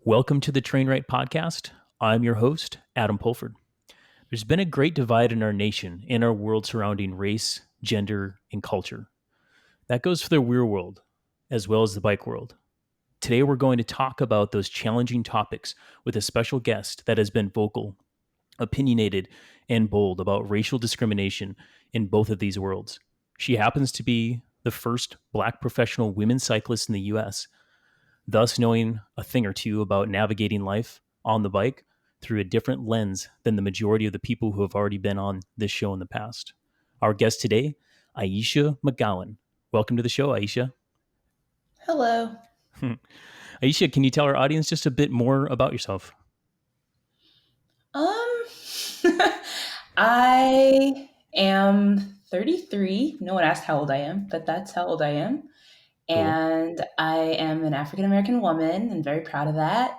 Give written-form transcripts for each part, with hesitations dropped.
Welcome to the Train Right podcast. I'm your host, Adam Pulford. There's been a great divide in our nation and our world surrounding race, gender, and culture. That goes for the real world as well as the bike world. Today, we're going to talk about those challenging topics with a special guest that has been vocal, opinionated, and bold about racial discrimination in both of these worlds. She happens to be the first Black professional women cyclist in the U.S., thus knowing a thing or two about navigating life on the bike through a different lens than the majority of the people who have already been on this show in the past. Our guest today, Ayesha McGowan. Welcome to the show, Ayesha. Hello. Ayesha, can you tell our audience just a bit more about yourself? I am 33. No one asked how old I am, but that's how old I am. Cool. And I am an African-American woman and very proud of that.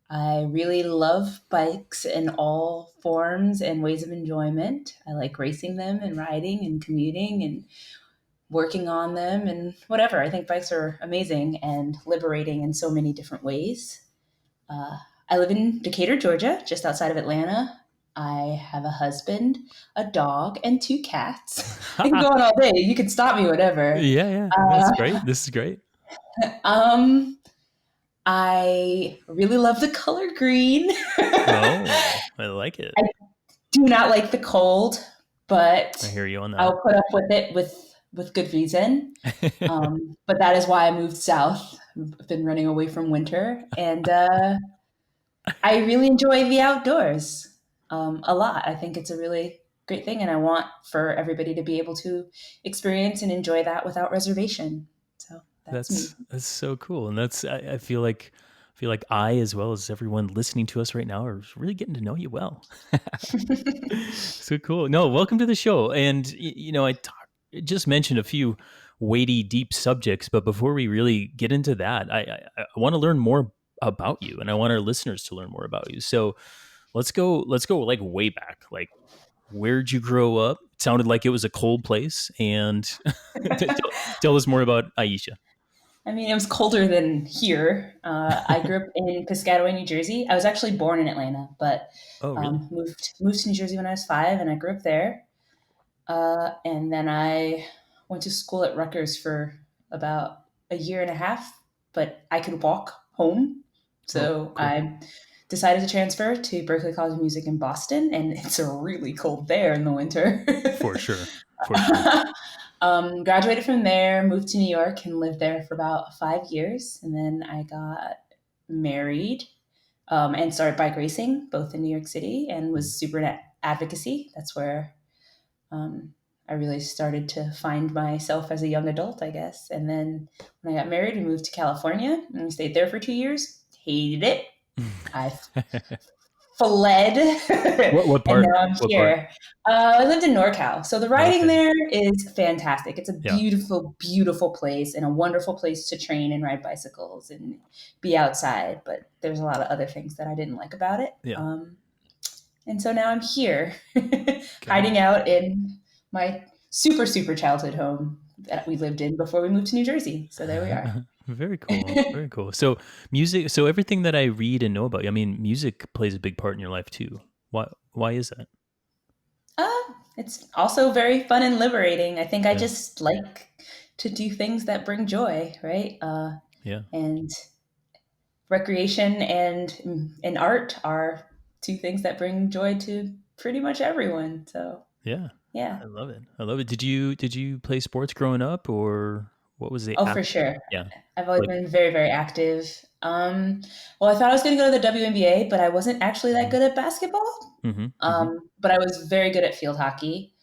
I really love bikes in all forms and ways of enjoyment. I like racing them and riding and commuting and working on them and whatever. I think bikes are amazing and liberating in so many different ways. I live in Decatur, Georgia, just outside of Atlanta. I have a husband, a dog, and 2 cats. I can go on all day. You can stop me whenever. Yeah. That's great. This is great. I really love the color green. Oh, I like it. I do not like the cold, but I hear you on that. I'll put up with it with good reason. But that is why I moved south. I've been running away from winter, and I really enjoy the outdoors a lot. I think it's a really great thing, and I want for everybody to be able to experience and enjoy that without reservation. So that's me. That's so cool, and I feel like I, as well as everyone listening to us right now, are really getting to know you well. So cool. No, welcome to the show. And I just mentioned a few weighty, deep subjects, but before we really get into that, I want to learn more about you, and I want our listeners to learn more about you. So let's go like way back. Like, where'd you grow up? It sounded like it was a cold place, and tell us more about Ayesha. I mean, it was colder than here. I grew up in Piscataway, New Jersey. I was actually born in Atlanta, but Oh, really? moved to New Jersey when I was 5, and I grew up there. And then I went to school at Rutgers for about a year and a half, but I could walk home. So Cool. I decided to transfer to Berklee College of Music in Boston, and it's really cold there in the winter. For sure. Graduated from there, moved to New York, and lived there for about 5 years. And then I got married and started bike racing, both in New York City, and was super in advocacy. That's where I really started to find myself as a young adult, I guess. And then when I got married, we moved to California and we stayed there for 2 years. Hated it. I fled. What part? And now I'm here. I lived in NorCal. So the riding there is fantastic. It's a Yeah. beautiful, beautiful place and a wonderful place to train and ride bicycles and be outside. But there's a lot of other things that I didn't like about it. Yeah. And so now I'm here, hiding out in my super, super childhood home that we lived in before we moved to New Jersey. So there we are. Very cool. Very cool. So music, so everything that I read and know about you, I mean, music plays a big part in your life too. Why is that? It's also very fun and liberating. I think I just like to do things that bring joy, right? And recreation and art are 2 things that bring joy to pretty much everyone. So yeah. I love it. Did you play sports growing up, or what was the? Oh, for sure. Yeah. I've always been very, very active. Well, I thought I was going to go to the WNBA, but I wasn't actually that good at basketball. But I was very good at field hockey,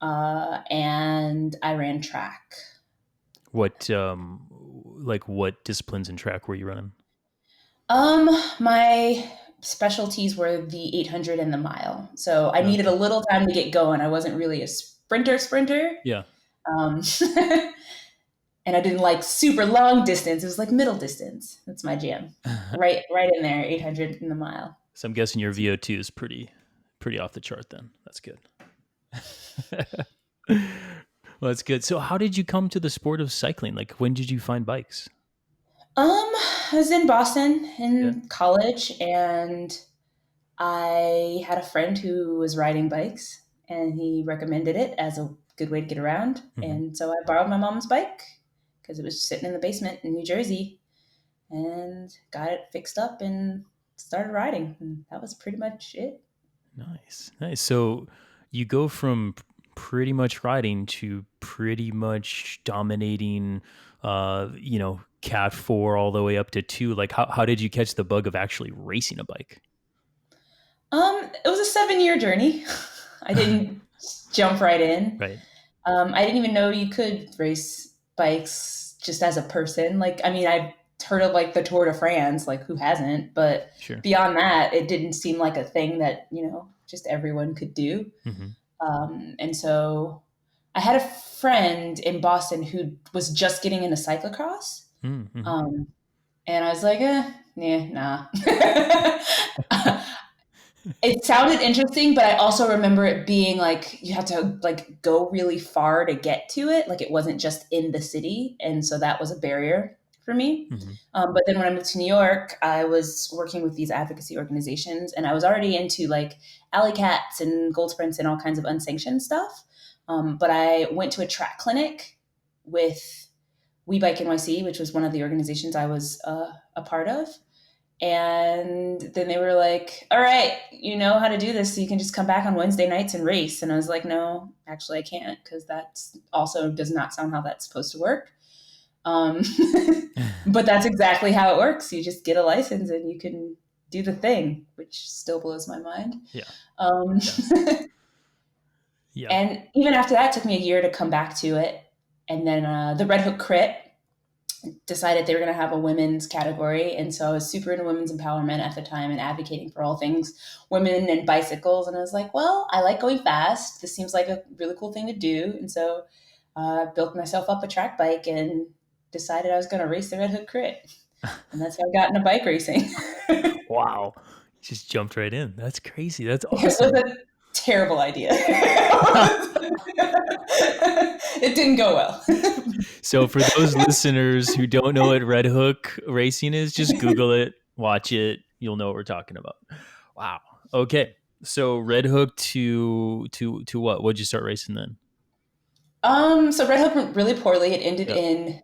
and I ran track. What disciplines in track were you running? My specialties were the 800 and the mile. So I needed a little time to get going. I wasn't really a sprinter. Yeah. And I didn't like super long distance. It was like middle distance. That's my jam. Right in there, 800 in the mile. So I'm guessing your VO2 is pretty off the chart then. That's good. Well, that's good. So how did you come to the sport of cycling? Like, when did you find bikes? I was in Boston Yeah. in college, and I had a friend who was riding bikes, and he recommended it as a good way to get around. Hmm. And so I borrowed my mom's bike because it was sitting in the basement in New Jersey, and got it fixed up and started riding. And that was pretty much it. Nice. Nice. So you go from pretty much riding to pretty much dominating, cat 4 all the way up to 2. Like how did you catch the bug of actually racing a bike? It was a 7-year journey. I didn't jump right in. Right. I didn't even know you could race bikes just as a person. Like, I mean, I've heard of like the Tour de France, like who hasn't? But Sure. beyond that, it didn't seem like a thing that, just everyone could do. Hmm. And so I had a friend in Boston who was just getting into cyclocross. Mm-hmm. Um, and I was like, nah. It sounded interesting, but I also remember it being like you had to like go really far to get to it. Like it wasn't just in the city, and so that was a barrier for me. Hmm. But then when I moved to New York, I was working with these advocacy organizations, and I was already into like alley cats and gold sprints and all kinds of unsanctioned stuff. But I went to a track clinic with WE Bike NYC, which was one of the organizations I was a part of. And then they were like, all right, you know how to do this, so you can just come back on Wednesday nights and race. And I was like, no, actually, I can't, because that's also does not sound how that's supposed to work. Um, but that's exactly how it works. You just get a license and you can do the thing, which still blows my mind. Yeah. Um, Yeah. Yeah. and even after that, it took me a year to come back to it. And then the Red Hook Crit decided they were going to have a women's category. And so I was super into women's empowerment at the time and advocating for all things women and bicycles. And I was like, well, I like going fast. This seems like a really cool thing to do. And so I built myself up a track bike and decided I was going to race the Red Hook Crit. And that's how I got into bike racing. Wow. You just jumped right in. That's crazy. That's It was awesome. a terrible idea. It didn't go well. So for those listeners who don't know what Red Hook racing is, just Google it, watch it. You'll know what we're talking about. Wow. Okay. So Red Hook to what? What'd you start racing then? So Red Hook went really poorly. It ended Yep. in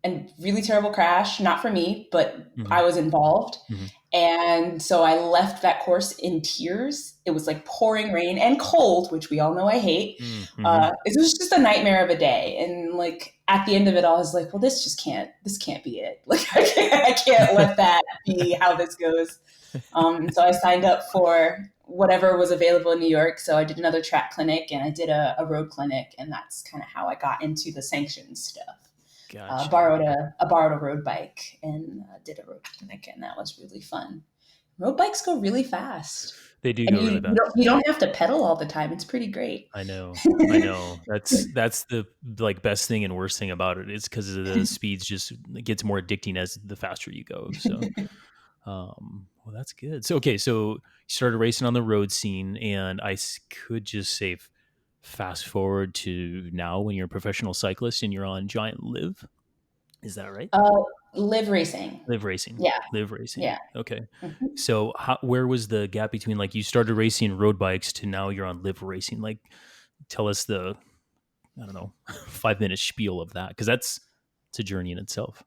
a really terrible crash, not for me, but Hmm. I was involved. Hmm. And so I left that course in tears. It was like pouring rain and cold, which we all know I hate. Hmm. It was just a nightmare of a day. And like at the end of it all, I was like, well, this can't be it. Like I can't let that be how this goes. So I signed up for whatever was available in New York. So I did another track clinic and I did a road clinic. And that's kind of how I got into the sanctioned stuff. Gotcha. Borrowed a road bike and did a road clinic, and that was really fun. Road bikes go really fast, They do and go you really you don't, fast. you don't have to pedal all the time. It's pretty great. I know. I know. That's the like best thing and worst thing about it is because the speeds just it gets more addicting as the faster you go. So well, that's good. So, okay, so you started racing on the road scene, and could just say, fast forward to now when you're a professional cyclist and you're on Giant Live. Is that right? uh, Live racing, Live racing. yeah, Live racing. yeah. Okay. Mhm. So, where was the gap between like you started racing road bikes to now you're on live racing? Like, tell us the, I don't know, 5 minute spiel of that because it's a journey in itself.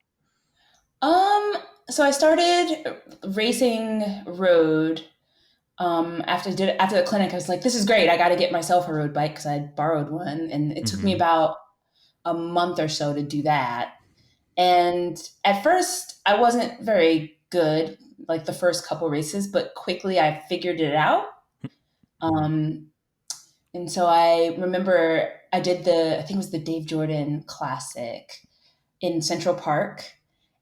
Um, so I started racing road. After the clinic, I was like, "This is great! I got to get myself a road bike because I had borrowed one." And it took me Hmm. about a month or so to do that. And at first, I wasn't very good, like the first couple races, but quickly I figured it out. Hmm. Um, and so I remember I did I think it was the Dave Jordan Classic in Central Park.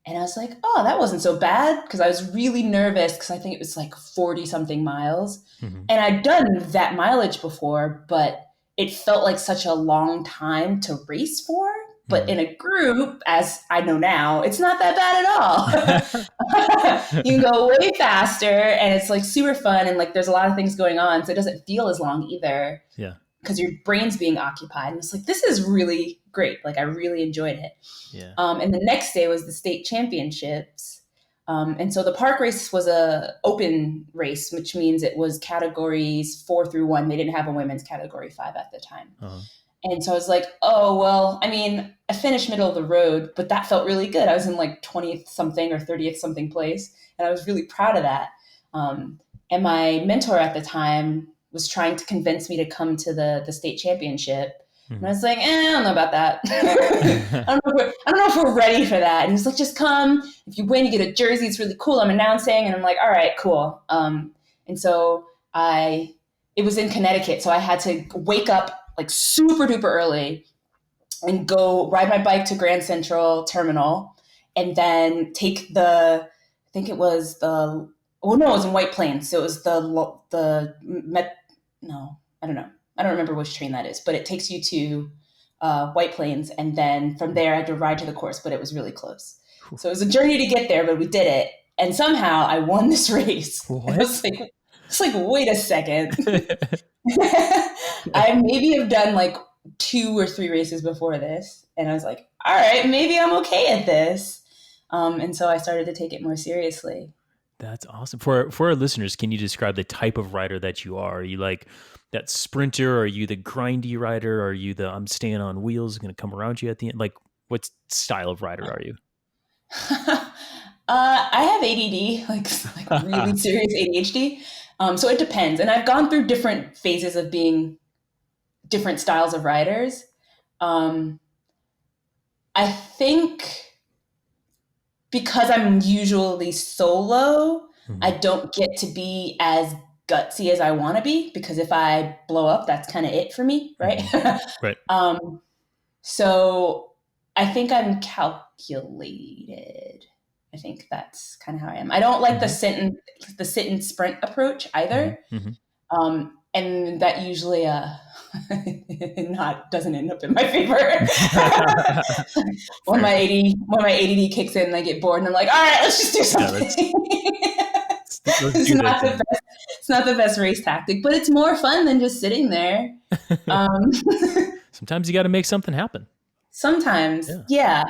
And I was like, oh, that wasn't so bad because I was really nervous because I think it was like 40 something miles. Hmm. And I'd done that mileage before, but it felt like such a long time to race for. But Hmm. in a group, as I know now, it's not that bad at all. You can go way faster and it's like super fun and like there's a lot of things going on. So it doesn't feel as long either Yeah. because your brain's being occupied. And it's like, this is really great. Like I really enjoyed it. Yeah. And the next day was the state championships. And so the park race was a open race, which means it was categories 4 through 1. They didn't have a women's category 5 at the time. Uh-huh. And so I was like, oh, well, I mean, I finished middle of the road, but that felt really good. I was in like 20th something or 30th something place. And I was really proud of that. And my mentor at the time was trying to convince me to come to the state championship. And I was like, I don't know about that. I don't know if we're ready for that. And he's like, just come. If you win, you get a jersey. It's really cool. I'm announcing. And I'm like, all right, cool. And so it was in Connecticut. So I had to wake up like super duper early and go ride my bike to Grand Central Terminal and then take I think it was it was in White Plains. So it was no, I don't know. I don't remember which train that is, but it takes you to White Plains. And then from there, I had to ride to the course, but it was really close. So it was a journey to get there, but we did it. And somehow I won this race. What? I was like, wait a second. I maybe have done like 2 or 3 races before this. And I was like, all right, maybe I'm okay at this. And so I started to take it more seriously. That's awesome. For our listeners, can you describe the type of rider that you are? Are you like that sprinter? Are you the grindy rider? Are you the I'm staying on wheels, going to come around you at the end? Like, what style of rider are you? I have ADD, like really serious ADHD. So it depends. And I've gone through different phases of being different styles of riders. I think because I'm usually solo, I don't get to be as gutsy as I want to be, because if I blow up, that's kind of it for me, right? Right. So I think I'm calculated. I think that's kind of how I am. I don't like the sit and sprint approach either. And that usually doesn't end up in my favor. when my ADD kicks in and I get bored and I'm like, all right, let's just do something. It's not the best race tactic, but it's more fun than just sitting there. Sometimes you got to make something happen. Sometimes, yeah.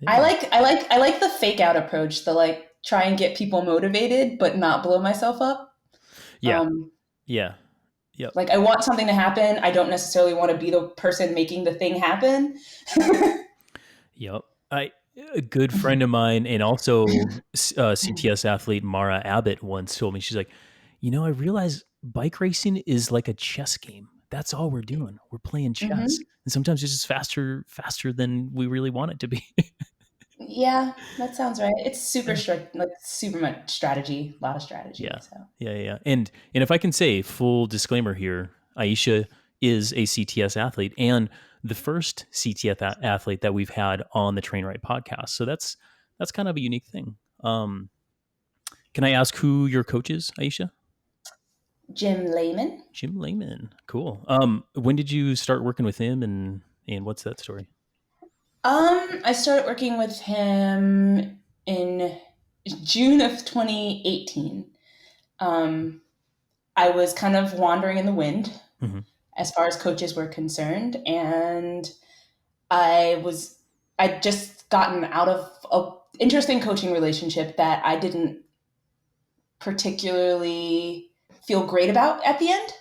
I like the fake out approach, the like try and get people motivated but not blow myself up. Yeah. Yep. Like I want something to happen. I don't necessarily want to be the person making the thing happen. Yep. A good friend of mine and also CTS athlete Mara Abbott once told me, she's like, I realize bike racing is like a chess game. That's all we're doing. We're playing chess. And sometimes it's just faster than we really want it to be. Yeah, that sounds right. It's super much strategy, a lot of strategy. Yeah. So. Yeah. And if I can say, full disclaimer here, Ayesha is a CTS athlete and the first CTS athlete that we've had on the Train Right podcast. So that's kind of a unique thing. Can I ask who your coach is, Ayesha? Jim Lehman. Jim Lehman. Cool. When did you start working with him and what's that story? I started working with him in June of 2018. I was kind of wandering in the wind as far as coaches were concerned. And I'd just gotten out of an interesting coaching relationship that I didn't particularly feel great about at the end.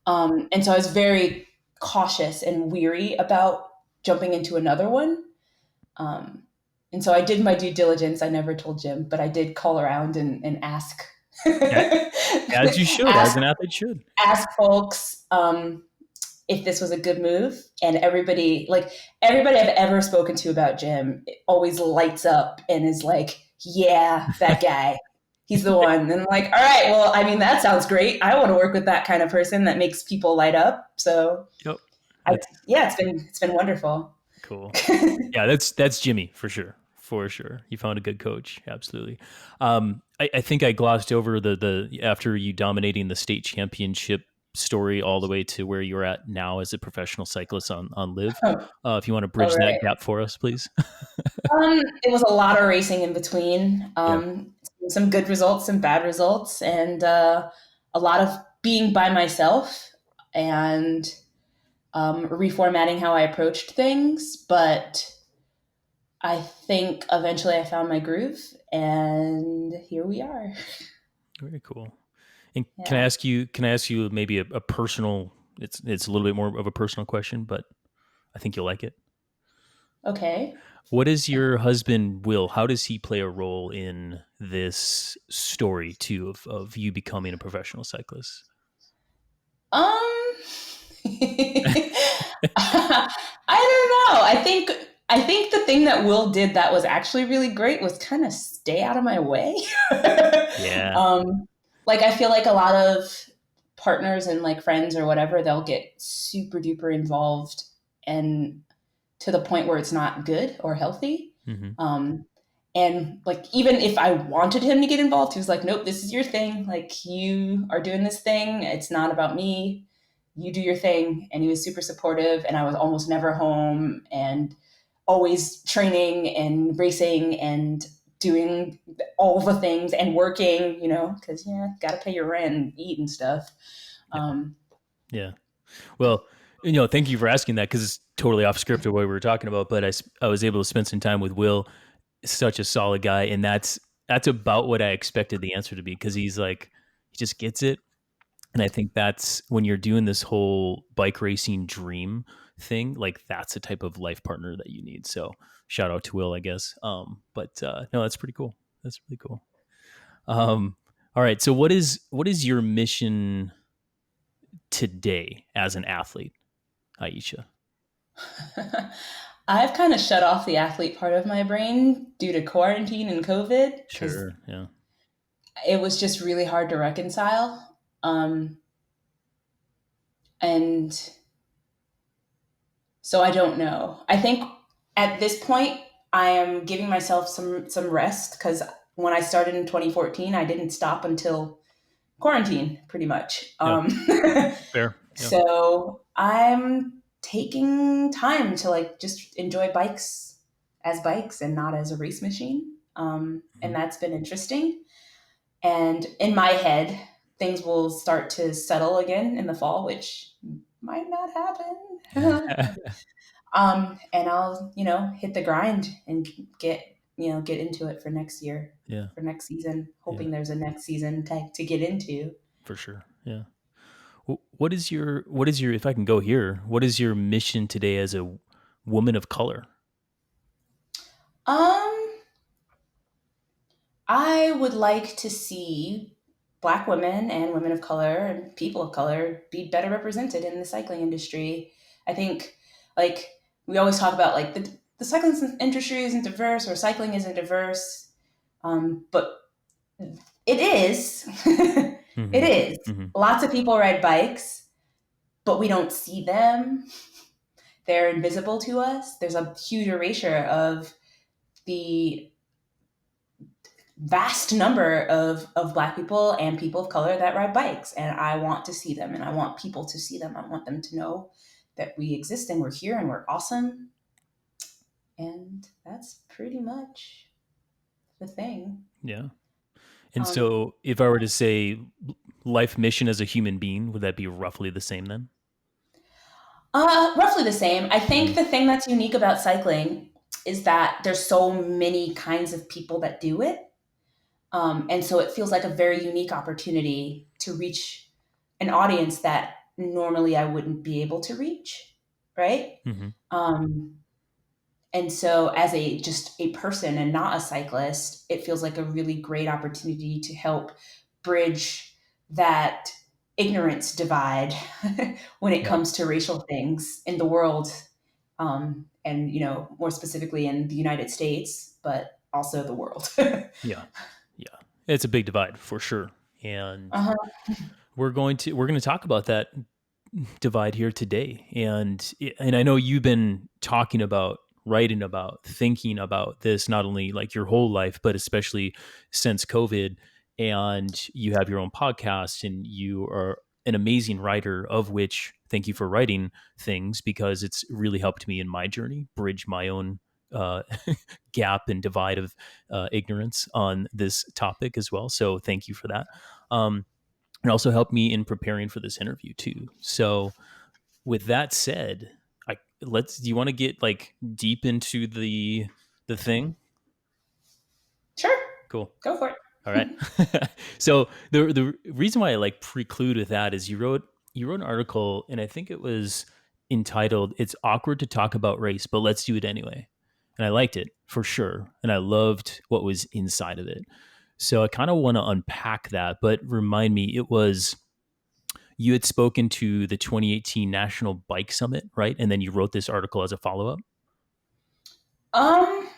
And so I was very cautious and weary about jumping into another one. And so I did my due diligence. I never told Jim, but I did call around and ask. As you should, as an athlete should. Ask folks if this was a good move. And everybody I've ever spoken to about Jim always lights up and is like, yeah, that guy. He's the one. And I'm like, all right, well, I mean, that sounds great. I want to work with that kind of person that makes people light up. So it's been wonderful. Cool. Yeah, that's Jimmy for sure. You found a good coach. Absolutely. I think I glossed over the after you dominating the state championship story all the way to where you're at now as a professional cyclist on Live. If you want to bridge that gap for us, please. It was a lot of racing in between. Some good results, some bad results, and a lot of being by myself and reformatting how I approached things. But I think eventually I found my groove, and here we are. Very cool. And can I Yeah. ask you? Can I ask you maybe a personal? It's a little bit more of a personal question, but I think you'll like it. Okay. What is your husband Will? How does he play a role in this story too of you becoming a professional cyclist? Um, I don't know. I think the thing that Will did that was actually really great was kind of stay out of my way. Yeah. um, like I feel like a lot of partners and like friends or whatever, they'll get super duper involved and to the point where it's not good or healthy. Hmm. Um, and like, even if I wanted him to get involved, he was like, nope, this is your thing. Like, you are doing this thing. It's not about me. You do your thing. And he was super supportive. And I was almost never home and always training and racing and doing all the things and working, because, got to pay your rent and eat and stuff. Yeah. Um, Yeah. Well, thank you for asking that because it's totally off script of what we were talking about. But I was able to spend some time with Will, such a solid guy, and that's about what I expected the answer to be because he's like he just gets it, and I think that's when you're doing this whole bike racing dream thing, like that's the type of life partner that you need. So shout out to Will, I guess. But no, that's pretty cool. That's really cool. Um, all right. So what is your mission today as an athlete, Aisha? I've kind of shut off the athlete part of my brain due to quarantine and COVID because Sure. Yeah. it was just really hard to reconcile. And so I don't know. I think at this point, I am giving myself some rest because when I started in 2014, I didn't stop until quarantine, pretty much. Yeah. Fair. Yeah. So I'm taking time to like just enjoy bikes as bikes and not as a race machine. And Mhm. that's been interesting. And in my head, things will start to settle again in the fall, which might not happen. And I'll, hit the grind and get into it for next year, Yeah. for next season, Yeah. hoping there's a next season to get into. For sure. Yeah. What is your if I can go here, what is your mission today as a woman of color? Um, I would like to see Black women and women of color and people of color be better represented in the cycling industry. I think, like, we always talk about like the cycling industry isn't diverse or cycling isn't diverse, but it is. It Hmm. is. Hmm. Lots of people ride bikes, but we don't see them. They're invisible to us. There's a huge erasure of the vast number of Black people and people of color that ride bikes. And I want to see them and I want people to see them. I want them to know that we exist and we're here and we're awesome. And that's pretty much the thing. Yeah. And Um, so if I were to say life mission as a human being, would that be roughly the same then? roughly the same. I think Mhm. the thing that's unique about cycling is that there's so many kinds of people that do it. And so it feels like a very unique opportunity to reach an audience that normally I wouldn't be able to reach, right? Mhm. Um, and so, as just a person and not a cyclist, it feels like a really great opportunity to help bridge that ignorance divide when it Yeah. comes to racial things in the world, and more specifically in the United States, but also the world. Yeah. Yeah. It's a big divide for sure. And Uh-huh. we're going to talk about that divide here today. And I know you've been talking about, writing about, thinking about this not only like your whole life, but especially since COVID. And you have your own podcast, and you are an amazing writer. Of which, thank you for writing things because it's really helped me in my journey, bridge my own uh, gap and divide of ignorance on this topic as well. So thank you for that. And also helped me in preparing for this interview too. So with that said, do you want to get like deep into the The Thing? Sure, Cool. go for it. All right. So the reason why I like preclude with that is you wrote an article, and I think it was entitled "It's awkward to talk about race, but let's do it anyway." And I liked it for sure, and I loved what was inside of it. So I kind of want to unpack that, but remind me, it was you had spoken to the 2018 National Bike Summit, right? And then you wrote this article as a follow up, Um,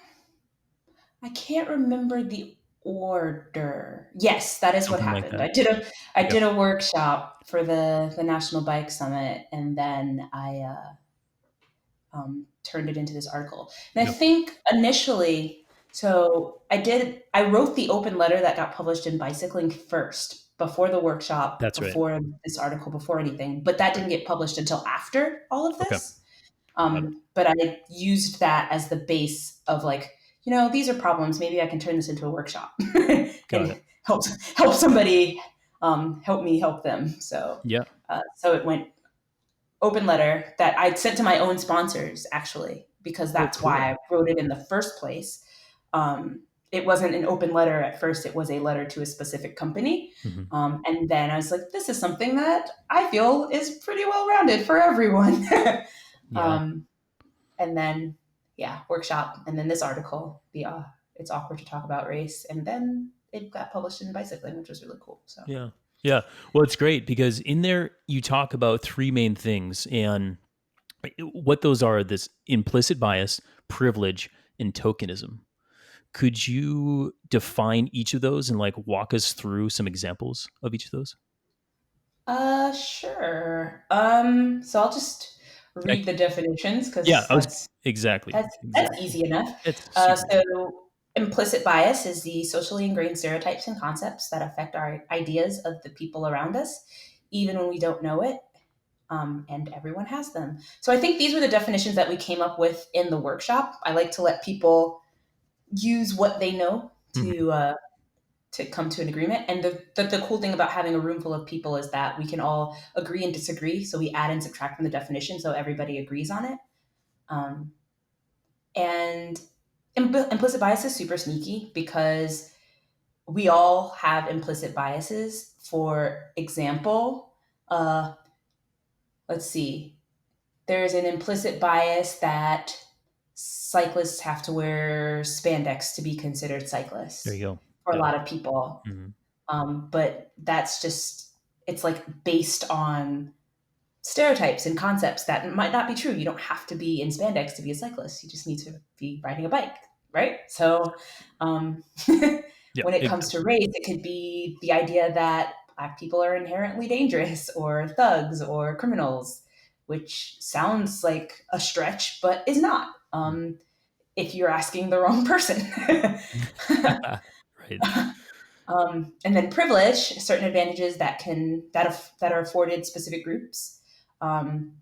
I can't remember the order. Yes, that is what something like happened. that. I Yep. did a workshop for the National Bike Summit, and then I turned it into this article. And I Yep. think initially, so I wrote the open letter that got published in Bicycling first, before the workshop, That's right. before this article, before anything. But that Right. didn't get published until after all of Okay. this. Got it. But I used that as the base of like, these are problems. Maybe I can turn this into a workshop Got it. and help somebody, help me help them. So Yeah. so it went open letter that I'd sent to my own sponsors, actually, because Oh, that's why cool. I wrote it in the first place. It wasn't an open letter at first, it was a letter to a specific company. Hmm. And then I was like, this is something that I feel is pretty well rounded for everyone. Yeah. um, and then, yeah, workshop. And then this article, it's awkward to talk about race. And then it got published in Bicycling, which was really cool. So, Yeah. Yeah. Well, it's great because in there you talk about three main things, and what those are: this implicit bias, privilege, and tokenism. Could you define each of those and like walk us through some examples of each of those? sure. So I'll just I, read the definitions yeah, because I was exactly, that's exactly. easy enough. It's super easy. So implicit bias is the socially ingrained stereotypes and concepts that affect our ideas of the people around us, even when we don't know it. And everyone has them. So I think these were the definitions that we came up with in the workshop. I like to let people use what they know Mhm. to come to an agreement. And the cool thing about having a room full of people is that we can all agree and disagree. So we add and subtract from the definition so everybody agrees on it. Um, and implicit bias is super sneaky because we all have implicit biases. For example, uh, let's see, there's an implicit bias that cyclists have to wear spandex to be considered There you cyclists go. for a Got it. lot of people. Hmm. But that's just, it's like based on stereotypes and concepts that might not be true. You don't have to be in spandex to be a cyclist. You just need to be riding a bike, right? So um, Yeah. when it comes to race, it could be the idea that Black people are inherently dangerous or thugs or criminals, which sounds like a stretch, but is not. If you're asking the wrong person. Right. And then privilege, certain advantages that are afforded specific groups, um,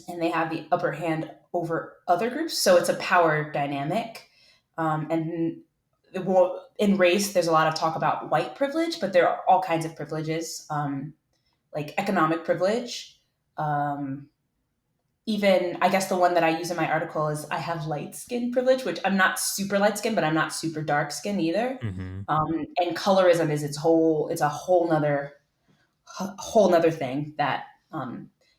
and they have the upper hand over other groups. So it's a power dynamic. And well, in race, there's a lot of talk about white privilege, but there are all kinds of privileges, like economic privilege. Even I guess the one that I use in my article is I have light skin privilege, which I'm not super light skin, but I'm not super dark skin either. Hmm. And colorism is it's a whole nother thing that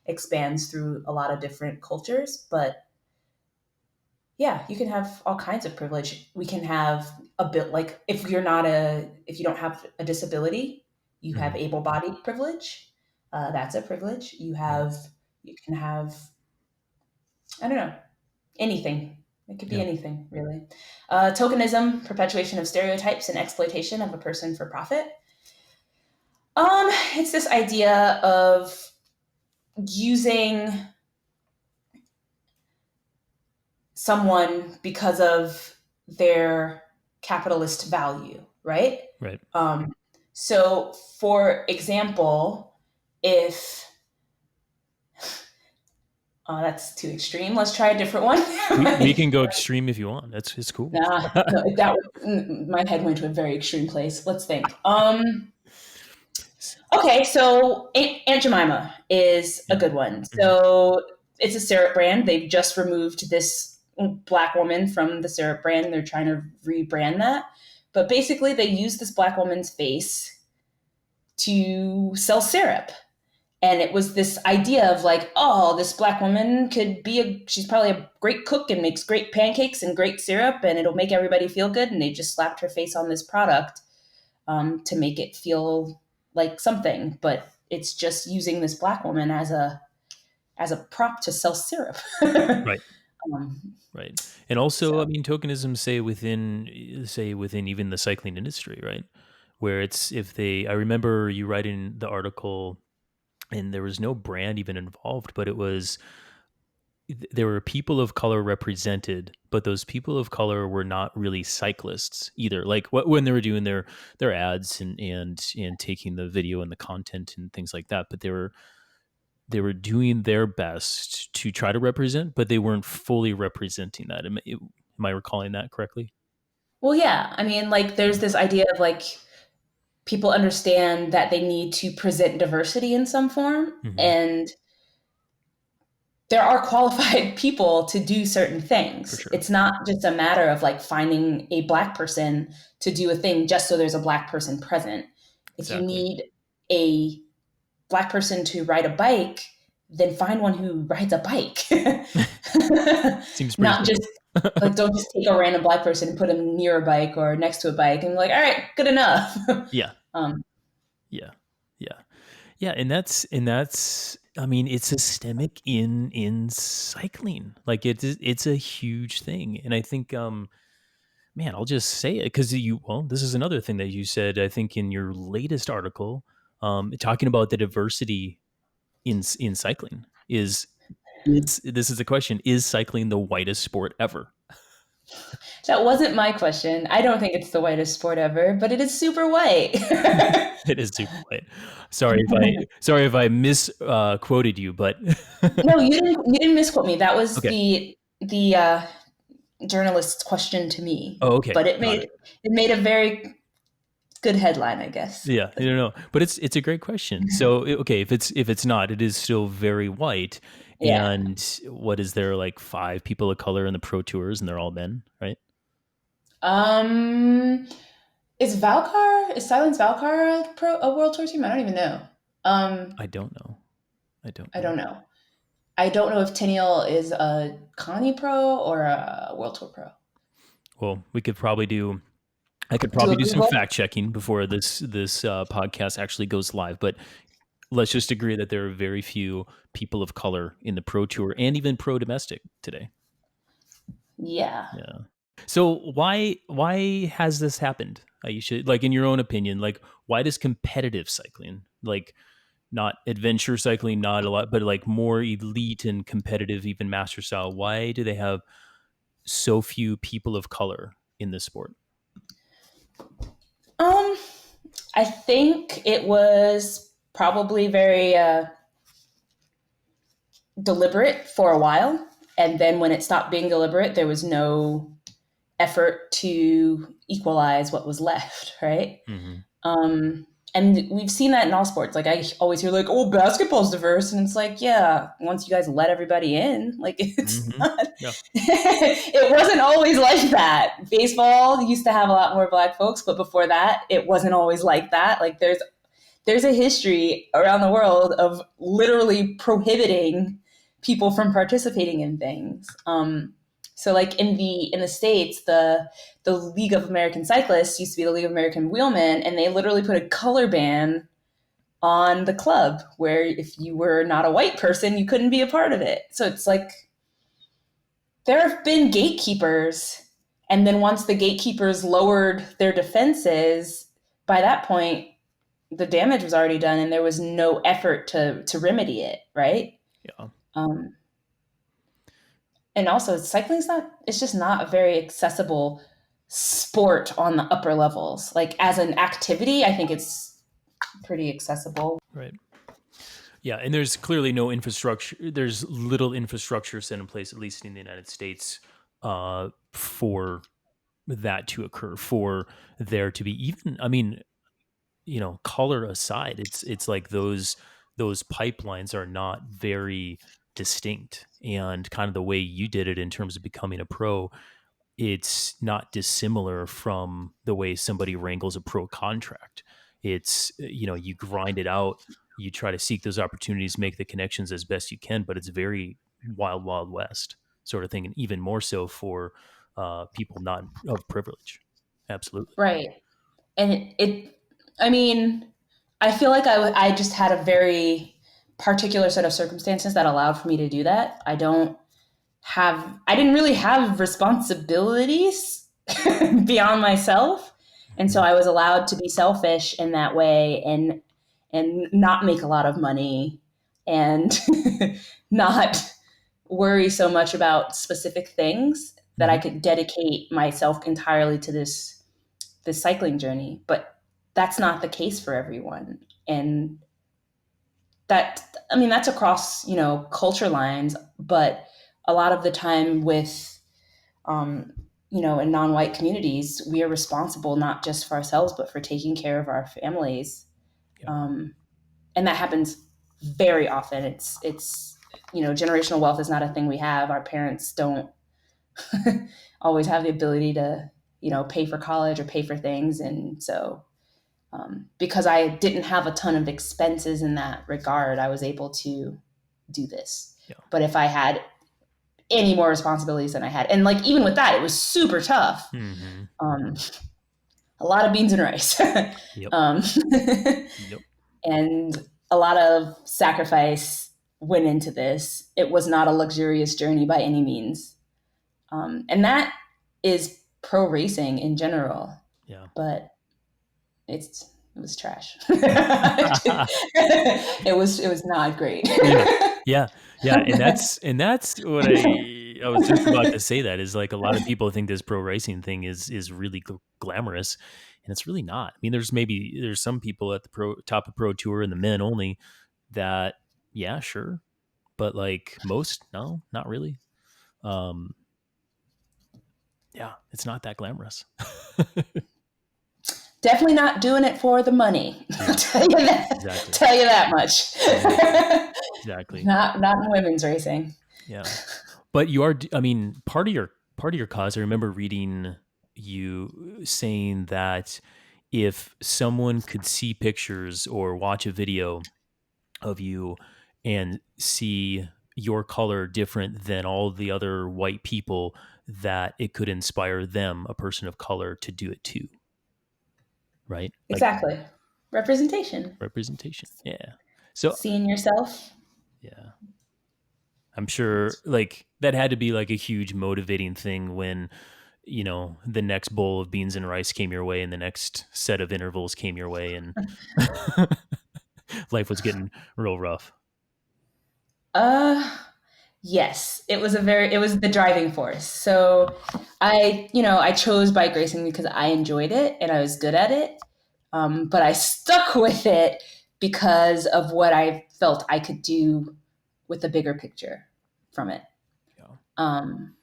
expands through a lot of different cultures. But yeah, you can have all kinds of privilege. We can have a bit like if you don't have a disability, you have Hmm. able-bodied privilege. That's a privilege. You can have, I don't know, anything. It could be Yeah. anything, really. Tokenism, perpetuation of stereotypes and exploitation of a person for profit. It's this idea of using someone because of their capitalist value, right? Right. Um, so, for example, if that's too extreme, let's try a different one. We can go extreme if you want. It's cool. Nah, no, my head went to a very extreme place. Let's think. Okay, so Aunt Jemima is a Yeah. good one. Hmm. So it's a syrup brand. They've just removed this. black woman from the syrup brand. They're trying to rebrand that. But basically, they use this black woman's face to sell syrup. And it was this idea of like, oh, this black woman could be she's probably a great cook and makes great pancakes and great syrup, and it'll make everybody feel good. And they just slapped her face on this product to make it feel like something. But it's just using this black woman as a prop to sell syrup. Right. um, Right. And also, I so mean, tokenism, say within even the cycling industry, right? Where it's, if they, I remember you writing the article and there was no brand even involved, but it was, there were people of color represented, but those people of color were not really cyclists either. Like when they were doing their ads and taking the video and the content and things like that, but they were doing their best to try to represent, but they weren't fully representing that. Am I recalling that correctly? well, yeah, I mean, like there's this idea of like people understand that they need to present diversity in some form, Hmm. and there are qualified people to do certain For things. sure. It's not just a matter of like finding a black person to do a thing just so there's a black person present. If you Exactly. need a black person to ride a bike, then find one who rides a bike. Seems pretty Not just simple. like don't just take a random black person and put them near a bike or next to a bike and be like, all right, good enough. Yeah. um, Yeah. Yeah. Yeah. And that's I mean, it's systemic in cycling. Like it's a huge thing. And I think man, I'll just say it because this is another thing that you said, I think, in your latest article, talking about the diversity in cycling is this is a question: is cycling the whitest sport ever? that wasn't my question. I don't think it's the whitest sport ever, but it is super white. It is super white. Sorry if I misquoted you, but No, you didn't misquote me. That was okay. the journalist's question to me. Oh, okay, But it got made it. it made a very good headline, I guess. Yeah, I don't know, but it's a great question. So okay, if it's not, it is still very white. Yeah. And what is there, like five people of color in the pro tours, and they're all men, right? Um is Silence Valcar a world tour team? I don't even know. Um I don't know. I don't I know. don't know. I don't know if Teniel is a Connie Pro or a World Tour Pro. Well, we could probably do. I could Do probably a do some Google? fact checking before this podcast actually goes live. But let's just agree that there are very few people of color in the pro tour and even pro domestic today. Yeah. Yeah. So why has this happened? You should, like, in your own opinion, like, why does competitive cycling, like not adventure cycling, not a lot, but like more elite and competitive, even master style, why do they have so few people of color in this sport? Um I think it was probably very deliberate for a while. And then when it stopped being deliberate, there was no effort to equalize what was left, right? Hmm. And we've seen that in all sports. Like I always hear, like, "Oh, basketball's diverse," and it's like, yeah, once you guys let everybody in, like it's Hmm. not. Yeah. It wasn't always like that. Baseball used to have a lot more black folks, but before that, it wasn't always like that. Like there's a history around the world of literally prohibiting people from participating in things. So like in the states, the League of American Cyclists used to be the League of American Wheelmen, and they literally put a color ban on the club where if you were not a white person, you couldn't be a part of it. So it's like there have been gatekeepers, and then once the gatekeepers lowered their defenses, by that point the damage was already done and there was no effort to remedy it, right? Yeah. um, and also cycling's not it's just not a very accessible sport on the upper levels. Like as an activity, I think it's pretty accessible. Right. Yeah, and there's clearly no infrastructure. There's little infrastructure set in place, at least in the United States, for that to occur. For there to be even, I mean, color aside, it's like those pipelines are not very. distinct, and kind of the way you did it in terms of becoming a pro, it's not dissimilar from the way somebody wrangles a pro contract. It's, you grind it out, you try to seek those opportunities, make the connections as best you can, but it's very wild, wild west sort of thing. And even more so for people not of privilege. Absolutely. Right. And I mean, I feel like I just had a very particular set of circumstances that allowed for me to do that. I didn't really have responsibilities beyond myself. And so Mhm. I was allowed to be selfish in that way and not make a lot of money and not worry so much about specific things that I Mhm. could dedicate myself entirely to this cycling journey. But that's not the case for everyone. And that's across, culture lines, but a lot of the time with um, in non-white communities, we are responsible not just for ourselves, but for taking care of our families. Yeah. Um, and that happens very often. Generational wealth is not a thing we have. Our parents don't always have the ability to, pay for college or pay for things. And so, because I didn't have a ton of expenses in that regard, I was able to do this. Yeah. But if I had any more responsibilities than I had, and like even with that, it was super tough. Hmm. Um, a lot of beans and rice, Yep. um, Yep. and a lot of sacrifice went into this. It was not a luxurious journey by any means, and that is pro racing in general. Yeah. But it was trash. It was not great. Yeah. Yeah. Yeah. And that's what I was just about to say. That is, like, a lot of people think this pro racing thing is really glamorous, and it's really not. I mean, there's some people at the top of pro tour and the men only that, yeah, sure, but like most, no, not really. Um, yeah, it's not that glamorous. Definitely not doing it for the money. I'll Yeah, tell you that. exactly. Tell you that much. Exactly. Exactly. Not in women's racing. Yeah. But you are, I mean, part of your cause, I remember reading you saying that if someone could see pictures or watch a video of you and see your color different than all the other white people, that it could inspire them, a person of color, to do it too, right? Like Exactly. Representation. representation. Yeah. So, Seeing yourself. yeah. I'm sure like that had to be like a huge motivating thing when, the next bowl of beans and rice came your way and the next set of intervals came your way, and life was getting real rough. Uh yes. It was the driving force. So I chose bike racing because I enjoyed it and I was good at it. But I stuck with it because of what I felt I could do with the bigger picture from it. Yeah. Um,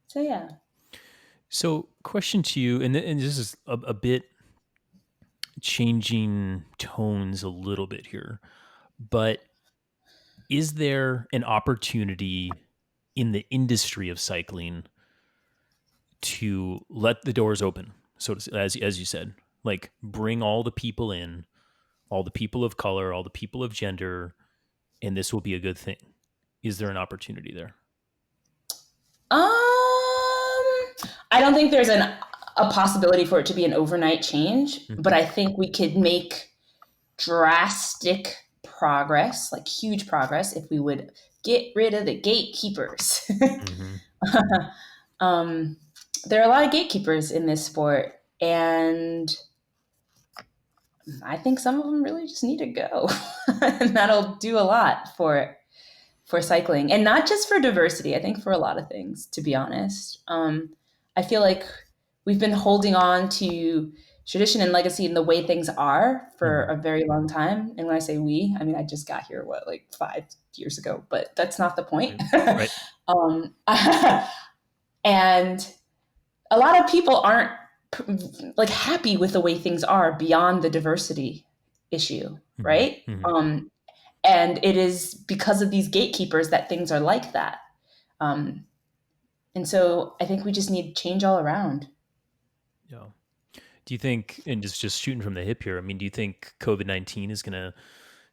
so yeah. So, question to you, and this is a bit changing tones a little bit here, but is there an opportunity in the industry of cycling to let the doors open, so to say, as you said, like bring all the people in, all the people of color, all the people of gender, and this will be a good thing? Is there an opportunity there? I don't think there's a possibility for it to be an overnight change, but Hmm. I think we could make drastic progress, like huge progress, if we would get rid of the gatekeepers. Hmm. um, there are a lot of gatekeepers in this sport, and I think some of them really just need to go. And that'll do a lot for cycling, and not just for diversity. I think for a lot of things, to be honest. I feel like we've been holding on to tradition and legacy and the way things are for Hmm. a very long time. And when I say we, I mean I just got here like 5 years ago, but that's not the point. Right. Right. um, and a lot of people aren't like happy with the way things are beyond the diversity issue, Hmm. right? Hmm. And it is because of these gatekeepers that things are like that. Um, and so I think we just need change all around. Yeah. Do you think, and just shooting from the hip here, I mean, do you think COVID-19 is going to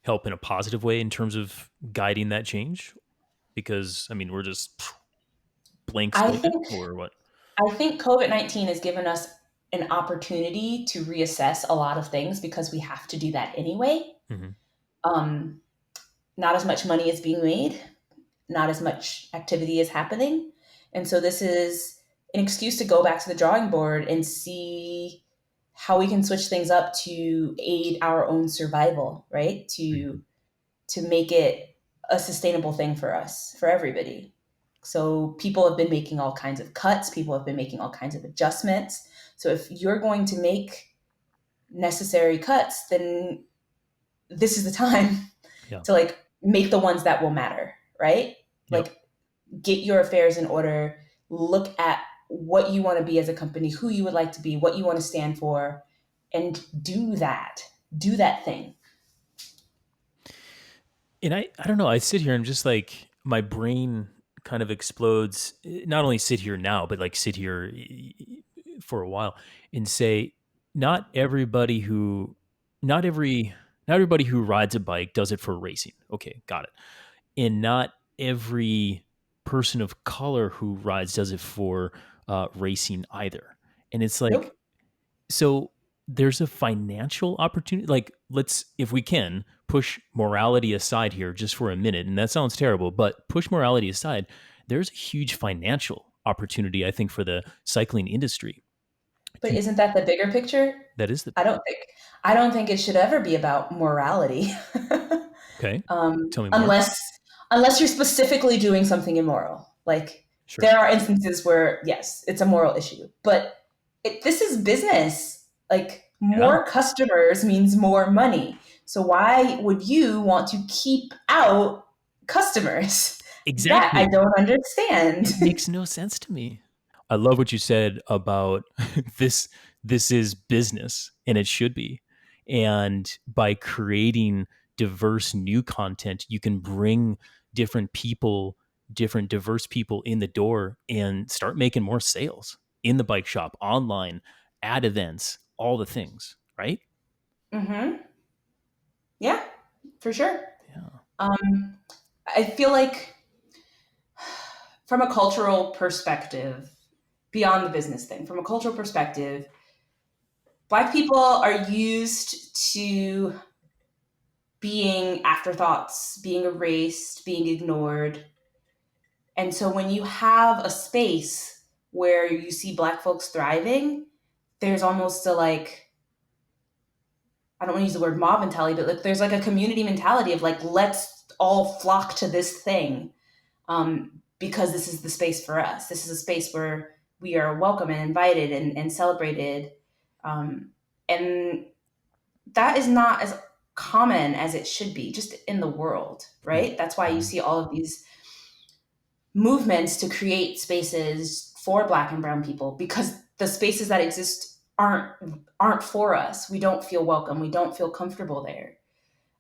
help in a positive way in terms of guiding that change? Because, I mean, we're just blank I slated think or what? I think COVID-19 has given us an opportunity to reassess a lot of things because we have to do that anyway. Hmm. Um, Not as much money is being made, not as much activity is happening. And so this is an excuse to go back to the drawing board and see how we can switch things up to aid our own survival, right? Hmm. To make it a sustainable thing for us, for everybody. So people have been making all kinds of cuts, people have been making all kinds of adjustments. So if you're going to make necessary cuts, then this is the time Yeah. to like make the ones that will matter, right? Yep. Like get your affairs in order, look at what you want to be as a company, who you would like to be, what you want to stand for, and do that. Do that thing. And I don't know. I sit here and just like my brain kind of explodes. Not only sit here now, but like sit here for a while and say, not everybody who, not every, not everybody who rides a bike does it for racing. Okay, got it. And not every person of color who rides does it for racing either. And it's like, Nope. so there's a financial opportunity. Like, let's, if we can, push morality aside here just for a minute. And that sounds terrible, but push morality aside. There's a huge financial opportunity, I think, for the cycling industry. But To, isn't that the bigger picture? that is the I don't think I don't think it should ever be about morality. okay. Tell me more. Unless you're specifically doing something immoral. Like Sure. there are instances where yes, it's a moral issue, but this is business. Like Yeah. more customers means more money. So why would you want to keep out customers? That I Exactly. don't understand. It makes no sense to me. I love what you said about this this is business and it should be. And by creating diverse new content, you can bring different people, different diverse people in the door and start making more sales in the bike shop, online, at events, all the things, right? Hmm. Yeah, for sure. Yeah. Um, I feel like from a cultural perspective, beyond the business thing, from a cultural perspective, Black people are used to being afterthoughts, being erased, being ignored. And so when you have a space where you see Black folks thriving, there's almost a like, I don't want to use the word mob mentality, but like there's like a community mentality of like, let's all flock to this thing because this is the space for us. This is a space where we are welcome and invited and celebrated. Um, and that is not as common as it should be just in the world, right? That's why you Mhm. see all of these movements to create spaces for Black and brown people because the spaces that exist aren't for us. We don't feel welcome. We don't feel comfortable there.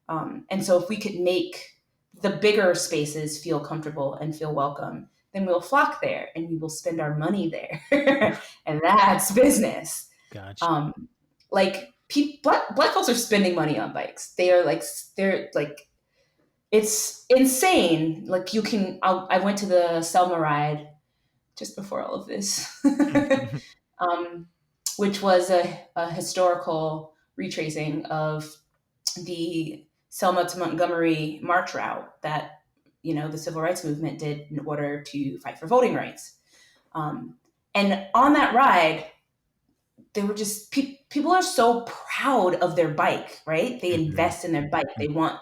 And so if we could make the bigger spaces feel comfortable and feel welcome, then we'll flock there and we will spend our money there. And that's business. Gotcha. Um, like black folks are spending money on bikes. They're like it's insane. Like I went to the Selma ride just before all of this, um, which was a historical retracing of the Selma to Montgomery march route that the civil rights movement did in order to fight for voting rights. Um, and on that ride, they were just people are so proud of their bike, right? They Mhm. invest in their bike. They want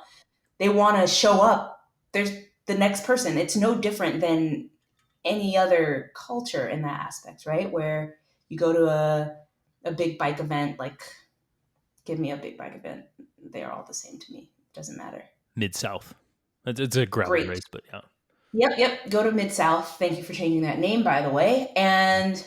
to show up. There's the next person. It's no different than any other culture in that aspect, right? Where you go to a big bike event, like give me a big bike event. They are all the same to me. It doesn't matter. Mid South. It's a gravel Great. race, but yeah. Yep, yep. Go to Mid South. Thank you for changing that name, by the way. And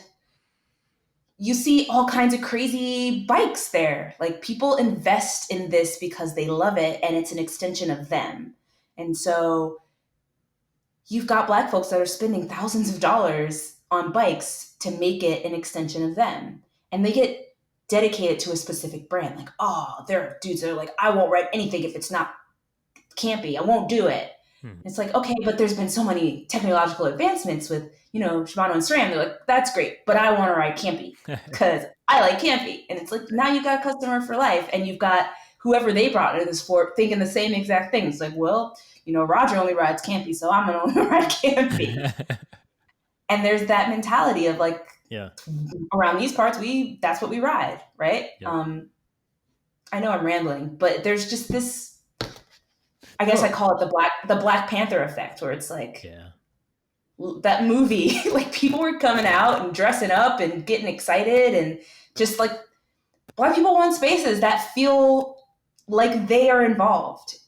you see all kinds of crazy bikes there. Like people invest in this because they love it and it's an extension of them. And so you've got Black folks that are spending thousands of dollars on bikes to make it an extension of them. And they get dedicated to a specific brand. Like, oh, there are dudes that are like, I won't ride anything if it's not campy. I won't do it. Hmm. It's like, okay, but there's been so many technological advancements with, Shimano and SRAM. They're like, that's great, but I want to ride campy because I like campy. And it's like, now you've got a customer for life and you've got whoever they brought into the sport thinking the same exact things. Like, well, Roger only rides campy, so I'm going to only ride campy. And there's that mentality of like, Yeah. around these parts, that's what we ride, right? Yep. I know I'm rambling, but there's just this, I guess I call it the Black Panther effect, where it's like, Yeah. that movie, like people were coming out and dressing up and getting excited, and just like Black people want spaces that feel like they are involved.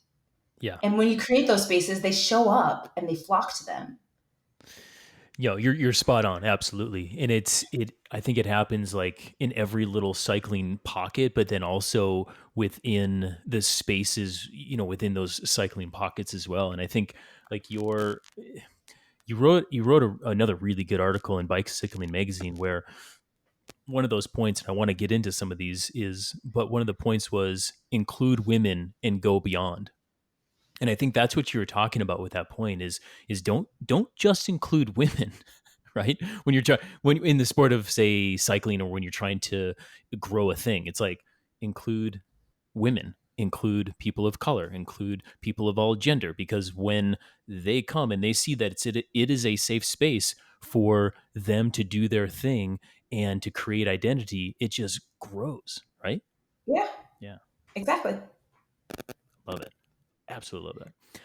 Yeah. And when you create those spaces, they show up and they flock to them. You're spot on, absolutely. And I think it happens like in every little cycling pocket, but then also within the spaces, within those cycling pockets as well. And I think like you wrote another really good article in Bike Cycling Magazine where one of those points, and I want to get into some of these but one of the points was include women and go beyond. And I think that's what you were talking about with that point is don't just include women, right? When in the sport of say cycling, or when you're trying to grow a thing, it's like include women, include people of color, include people of all gender, because when they come and they see that it is a safe space for them to do their thing and to create identity, it just grows, right? Yeah, Yeah, exactly. love it, absolutely love that.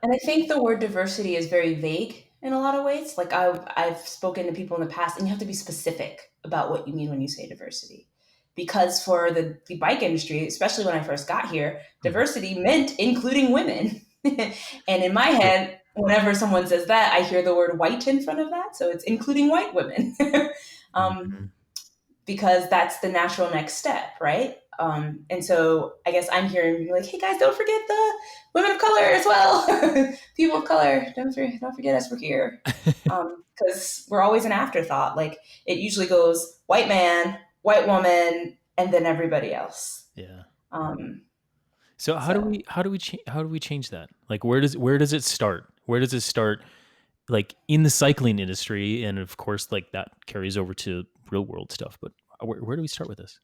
And I think the word diversity is very vague in a lot of ways. Like I've spoken to people in the past, and you have to be specific about what you mean when you say diversity. Because for the bike industry, especially when I first got here, Mhm. diversity meant including women. And in my Sure. head, whenever someone says that, I hear the word white in front of that. So it's including white women. um, Mhm. because that's the natural next step, right? And so I guess I'm hearing you like, hey guys, don't forget the women of color as well. People of color, don't forget us, we're here. Because we're always an afterthought. Like it usually goes white man, white woman, and then everybody else. Yeah. Um, So so how do we change that? Like where does it start? Where does it start? Like in the cycling industry, and of course, like that carries over to real world stuff. But where do we start with this?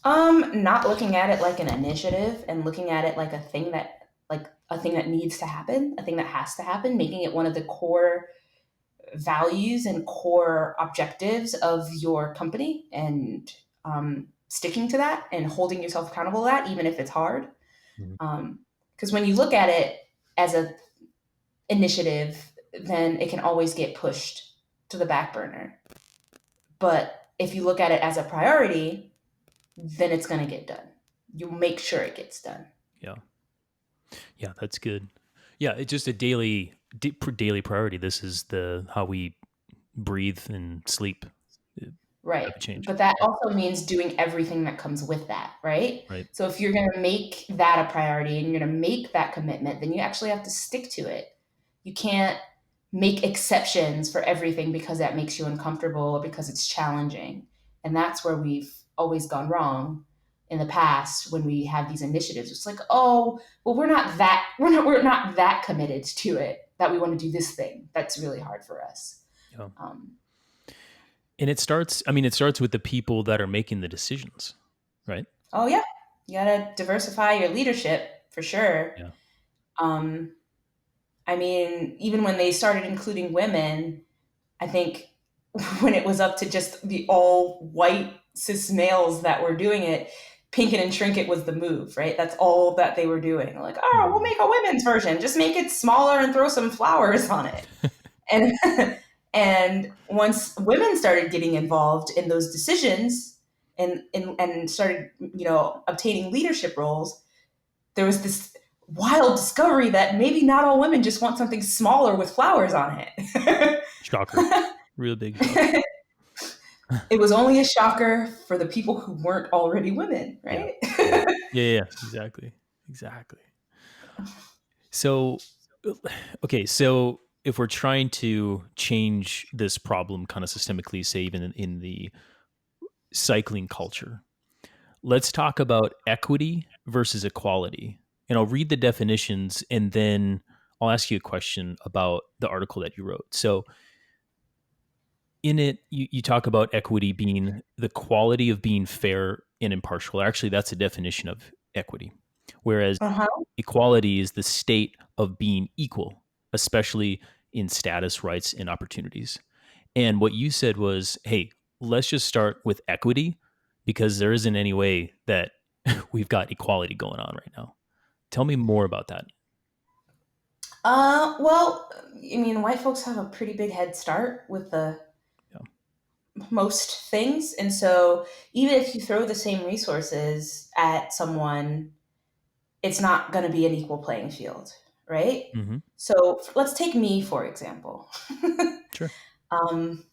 not looking at it like an initiative and looking at it like a thing that needs to happen, a thing that has to happen, making it one of the core values and core objectives of your company, and sticking to that and holding yourself accountable to that, even if it's hard. Mhm. Because when you look at it as a initiative, then it can always get pushed to the back burner. But if you look at it as a priority, then it's going to get done. You make sure it gets done. Yeah, yeah, that's good. Yeah, it's just a daily priority. This is the how we breathe and sleep Right. type of change. But that Yeah, also means doing everything that comes with that, right? right. So if you're going to make that a priority and you're going to make that commitment, then you actually have to stick to it. You can't make exceptions for everything because that makes you uncomfortable or because it's challenging. And that's where we've always gone wrong in the past when we have these initiatives. It's like, oh, well, we're not that committed to it that we want to do this thing. That's really hard for us. Yeah. Um, And it starts with the people that are making the decisions, right? Oh yeah, you gotta diversify your leadership for sure. Yeah. Um, I mean, even when they started including women, I think when it was up to just the all white cis males that were doing it, Pink and Trinket was the move, right? That's all that they were doing. Like, oh, we'll Mhm. make a women's version. Just make it smaller and throw some flowers on it. And and once women started getting involved in those decisions and started, obtaining leadership roles, there was this wild discovery that maybe not all women just want something smaller with flowers on it. Shocker. Real big shocker. it was only a shocker for the people who weren't already women, Yeah. right? Yeah. Yeah. Yeah. Exactly. Exactly. So, okay. So, if we're trying to change this problem kind of systemically, say even in the cycling culture, let's talk about equity versus equality. And I'll read the definitions and then I'll ask you a question about the article that you wrote. So, in it, you talk about equity being the quality of being fair and impartial. Actually, that's a definition of equity. Whereas Uh-huh. equality is the state of being equal, especially in status, rights, and opportunities. And what you said was, hey, let's just start with equity because there isn't any way that we've got equality going on right now. Tell me more about that. Well, I mean, white folks have a pretty big head start with the Yeah. most things. And so even if you throw the same resources at someone, it's not going to be an equal playing field, right? Mm-hmm. So let's take me, for example. Sure. um,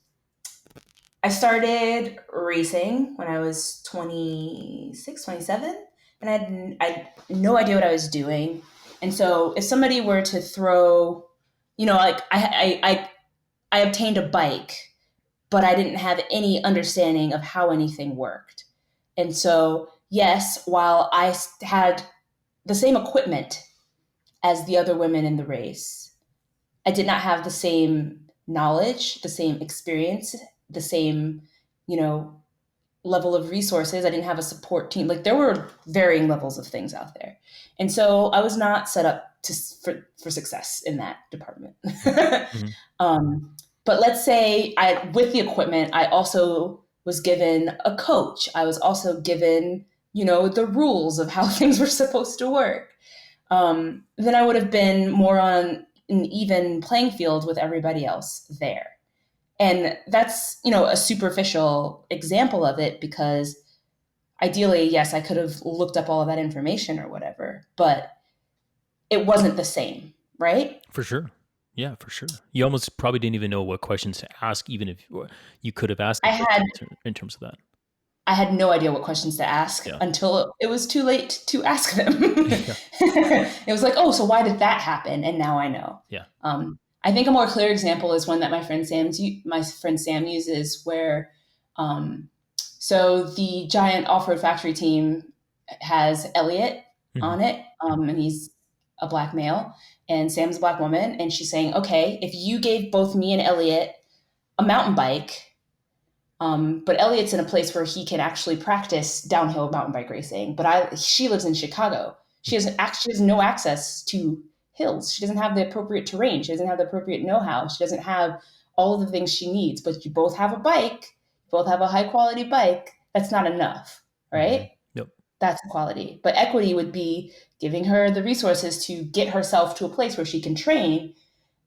I started racing when I was 26, 27, and I had no idea what I was doing. And so if somebody were to throw, like I obtained a bike, but I didn't have any understanding of how anything worked. And so, yes, while I had the same equipment as the other women in the race, I did not have the same knowledge, the same experience, the same, you know, level of resources. I didn't have a support team. Like there were varying levels of things out there. And so I was not set up for success in that department. Mm-hmm. um, but let's say with the equipment, I also was given a coach. I was also given, the rules of how things were supposed to work. Then I would have been more on an even playing field with everybody else there. And that's, a superficial example of it because ideally, yes, I could have looked up all of that information or whatever, but it wasn't the same, right? For sure. Yeah, for sure. You almost probably didn't even know what questions to ask, even if you could have asked a I question had in terms of that. I had no idea what questions to ask Yeah. until it was too late to ask them. Yeah. It was like, oh, so why did that happen? And now I know. Yeah. I think a more clear example is one that my friend Sam uses, where so the giant off-road factory team has Elliot Hmm. on it, and he's a black male, and Sam's a black woman, and she's saying, okay, if you gave both me and Elliot a mountain bike, but Elliot's in a place where he can actually practice downhill mountain bike racing. But she lives in Chicago. She has no access to hills. She doesn't have the appropriate terrain. She doesn't have the appropriate know-how. She doesn't have all of the things she needs. But you both have a bike. You both have a high quality bike. That's not enough, Hmm. right? Yep. That's equality. But equity would be giving her the resources to get herself to a place where she can train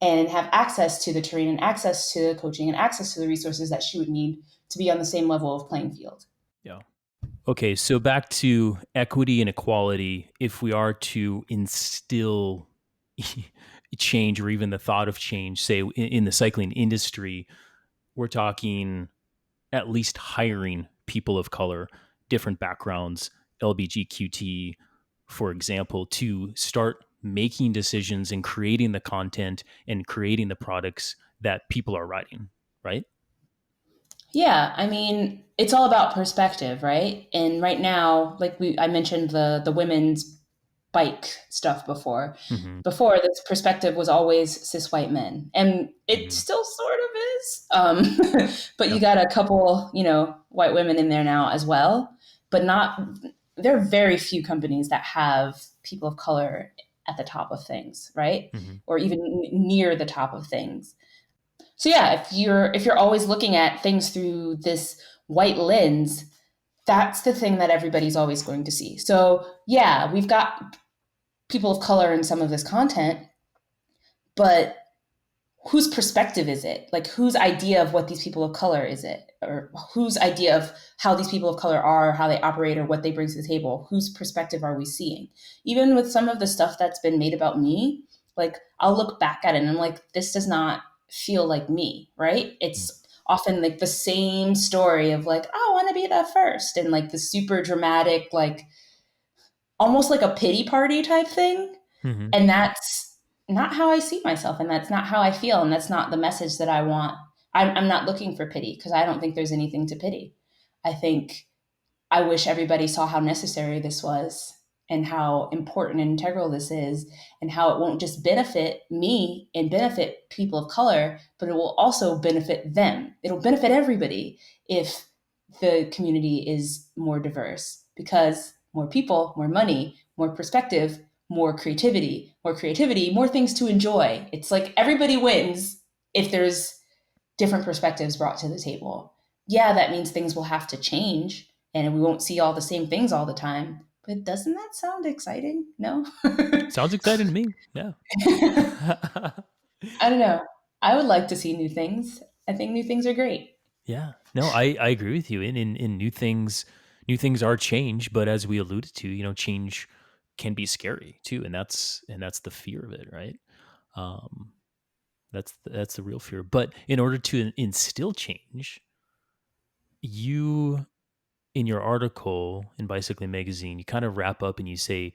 and have access to the terrain and access to coaching and access to the resources that she would need to be on the same level of playing field. Yeah. Okay. So back to equity and equality. If we are to instill change or even the thought of change, say in the cycling industry, we're talking at least hiring people of color, different backgrounds, LBGQT, for example, to start making decisions and creating the content and creating the products that people are writing, right? Yeah, I mean, it's all about perspective, right? And right now, like I mentioned the women's bike stuff before. Mm-hmm. Before, this perspective was always cis white men, and it Mm-hmm. still sort of is. But Yeah. you got a couple, white women in there now as well. But not. There are very few companies that have people of color at the top of things, right? Mm-hmm. Or even near the top of things. So yeah, if you're always looking at things through this white lens, that's the thing that everybody's always going to see. So yeah, we've got people of color in some of this content, but whose perspective is it? Like whose idea of what these people of color is it? Or whose idea of how these people of color are, how they operate, or what they bring to the table? Whose perspective are we seeing? Even with some of the stuff that's been made about me, like I'll look back at it and I'm like, this does not feel like me, right? It's often like the same story of like, I want to be the first, and like the super dramatic, like almost like a pity party type thing. Hmm. And that's not how I see myself, and that's not how I feel, and that's not the message that I want. I'm not looking for pity because I don't think there's anything to pity. I think I wish everybody saw how necessary this was and how important and integral this is, and how it won't just benefit me and benefit people of color, but it will also benefit them. It'll benefit everybody if the community is more diverse, because more people, more money, more perspective, more creativity, more things to enjoy. It's like everybody wins if there's different perspectives brought to the table. Yeah, that means things will have to change and we won't see all the same things all the time. But doesn't that sound exciting? No? Sounds exciting to me. Yeah. I don't know. I would like to see new things. I think new things are great. Yeah. No, I agree with you. In new things are change, but as we alluded to, change can be scary too, and that's the fear of it, right? Um, that's the real fear. But in order to instill change, you in your article in Bicycling Magazine, you kind of wrap up and you say,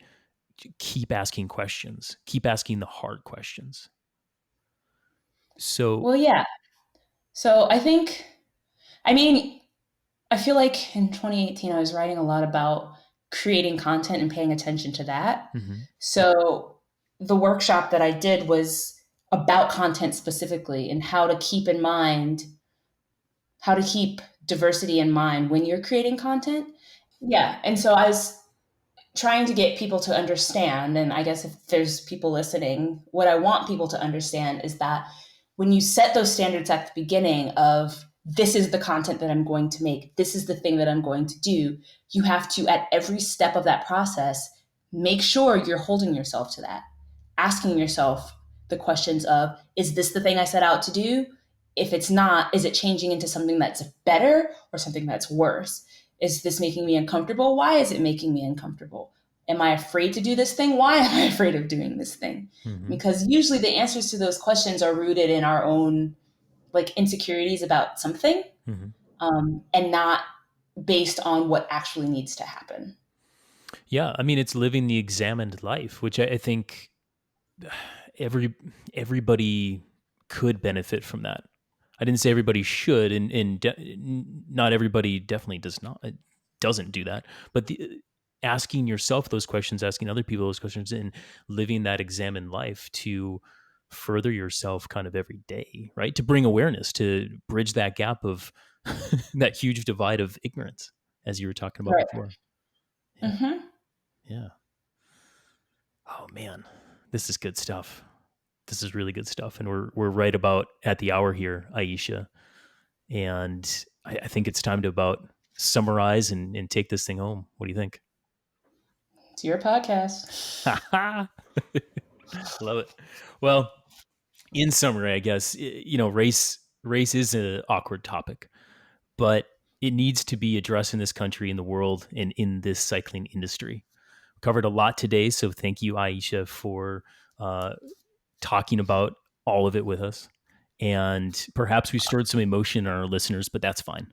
keep asking questions, keep asking the hard questions. So, Well, yeah. So I think, I mean, I feel like in 2018, I was writing a lot about creating content and paying attention to that. mhm, So the workshop that I did was about content specifically and how to keep diversity in mind when you're creating content. Yeah. And so I was trying to get people to understand, and I guess if there's people listening, what I want people to understand is that when you set those standards at the beginning of this is the content that I'm going to make, this is the thing that I'm going to do, you have to, at every step of that process, make sure you're holding yourself to that, asking yourself the questions of, is this the thing I set out to do? If it's not, is it changing into something that's better or something that's worse? Is this making me uncomfortable? Why is it making me uncomfortable? Am I afraid to do this thing? Why am I afraid of doing this thing? mhm, Because usually the answers to those questions are rooted in our own like insecurities about something, mhm. and not based on what actually needs to happen. Yeah, I mean, it's living the examined life, which I think every everybody could benefit from that. I didn't say everybody should, and not everybody definitely doesn't do that. But asking yourself those questions, asking other people those questions, and living that examined life to further yourself kind of every day, right? To bring awareness, to bridge that gap of that huge divide of ignorance, as you were talking about Right. before. Yeah, Mm-hmm. yeah. Oh man, this is good stuff. This is really good stuff, and we're right about at the hour here, Ayesha. And I think it's time to about summarize and take this thing home. What do you think? It's your podcast. Love it. Well, in summary, I guess race is an awkward topic, but it needs to be addressed in this country, in the world, and in this cycling industry. We covered a lot today, so thank you, Aisha, for uh, talking about all of it with us. And perhaps we stirred some emotion in our listeners, but that's fine.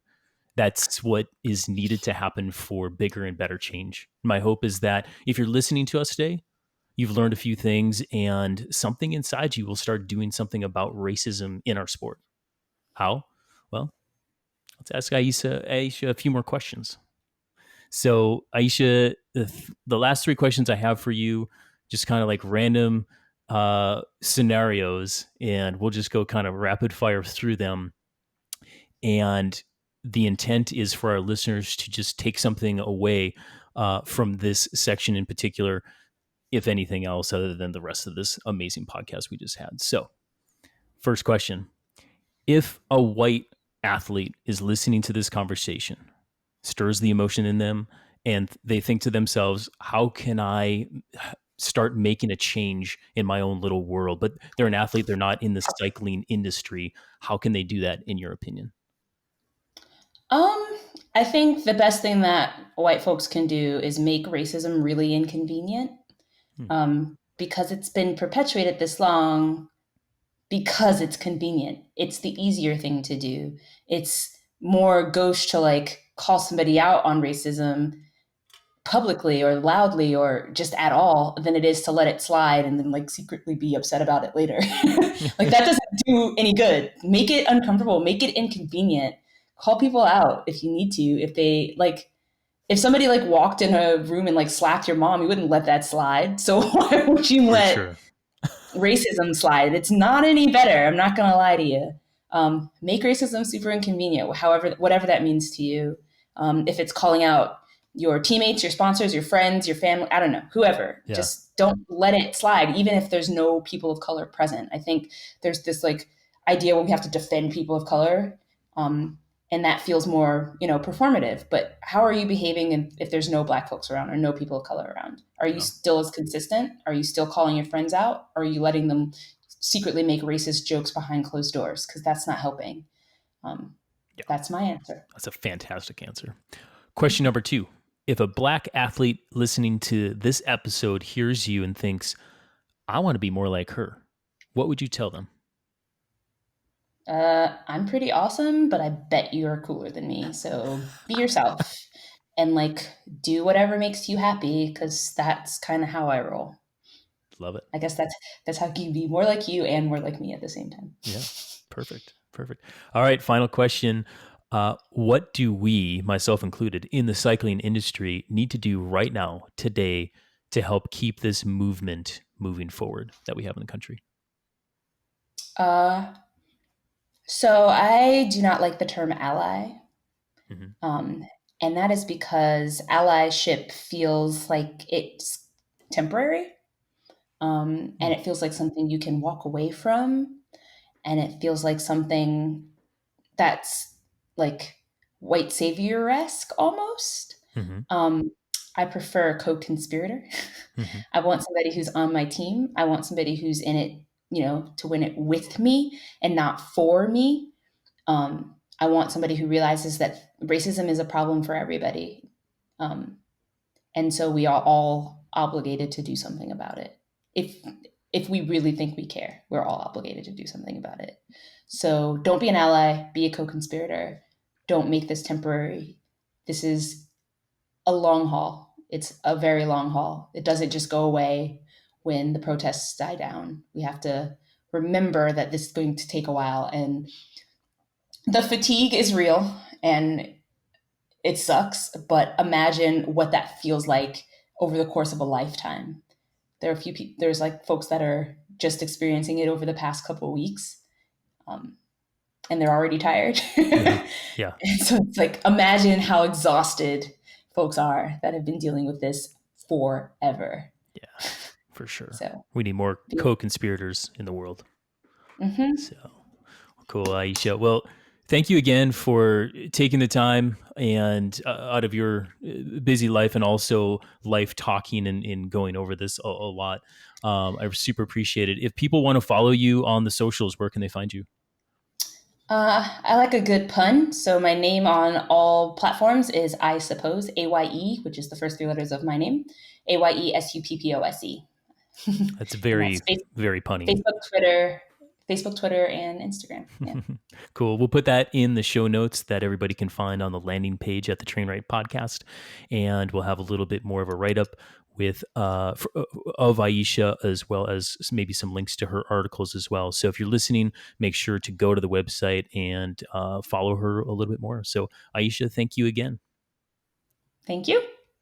That's what is needed to happen for bigger and better change. My hope is that if you're listening to us today, you've learned a few things and something inside you will start doing something about racism in our sport. How? Well, let's ask Aisha a few more questions. So, Aisha, the last three questions I have for you, just kind of like random scenarios, and we'll just go kind of rapid fire through them. And the intent is for our listeners to just take something away from this section in particular, if anything else, other than the rest of this amazing podcast we just had. So, first question: if a white athlete is listening to this conversation, stirs the emotion in them, and they think to themselves, how can I start making a change in my own little world? But they're an athlete, they're not in the cycling industry. How can they do that, in your opinion? Um, I think the best thing that white folks can do is make racism really inconvenient, Hmm. because it's been perpetuated this long because it's convenient. It's the easier thing to do. It's more gauche to like call somebody out on racism publicly or loudly or just at all than it is to let it slide and then like secretly be upset about it later. Like that doesn't do any good. Make it uncomfortable, make it inconvenient. Call people out if you need to. If they like if somebody like walked in a room and like slapped your mom, you wouldn't let that slide. So why would you For let sure. racism slide? It's not any better. I'm not going to lie to you. Make racism super inconvenient, however, whatever that means to you. If it's calling out your teammates, your sponsors, your friends, your family, I don't know, whoever, Yeah. just don't let it slide, even if there's no people of color present. I think there's this like idea where we have to defend people of color. And that feels more, performative. But how are you behaving if there's no Black folks around or no people of color around? Are you Yeah. still as consistent? Are you still calling your friends out? Or are you letting them secretly make racist jokes behind closed doors? Because that's not helping. Um, Yeah. that's my answer. That's a fantastic answer. Question number 2. If a Black athlete listening to this episode hears you and thinks, I want to be more like her, what would you tell them? I'm pretty awesome, but I bet you're cooler than me. So be yourself and like do whatever makes you happy, because that's kind of how I roll. Love it. I guess that's how you can be more like you and more like me at the same time. Yeah. Perfect. Perfect. All right. Final question. What do we, myself included, in the cycling industry need to do right now, today, to help keep this movement moving forward that we have in the country? Uh, so I do not like the term ally. Hmm. Um, and that is because allyship feels like it's temporary. And it feels like something you can walk away from. And it feels like something that's like white savior esque almost. Hmm. Um, I prefer a co conspirator. Hmm. I want somebody who's on my team. I want somebody who's in it, to win it with me and not for me. I want somebody who realizes that racism is a problem for everybody. Um, and so we are all obligated to do something about it. If we really think we care, we're all obligated to do something about it. So don't be an ally, be a co-conspirator. Don't make this temporary. This is a long haul. It's a very long haul. It doesn't just go away when the protests die down. We have to remember that this is going to take a while, and the fatigue is real and it sucks, but imagine what that feels like over the course of a lifetime. There are a few people, there's like folks that are just experiencing it over the past couple of weeks, um, and they're already tired. Hmm. Yeah. And so it's like, imagine how exhausted folks are that have been dealing with this forever. Yeah. For sure. So, We need more yeah. co-conspirators in the world. Mm-hmm. So cool, Aisha. Well, thank you again for taking the time and out of your busy life and also life talking and going over this a lot. I super appreciate it. If people want to follow you on the socials, where can they find you? I like a good pun. So my name on all platforms is I suppose AYE, which is the first three letters of my name, AYESUPPOSE. That's And that's very, very punny. Facebook, Twitter, and Instagram. Yeah. Cool. We'll put that in the show notes that everybody can find on the landing page at the Train Right podcast, and we'll have a little bit more of a write up with of Aisha, as well as maybe some links to her articles as well. So if you're listening, make sure to go to the website and follow her a little bit more. So Aisha, thank you again. Thank you.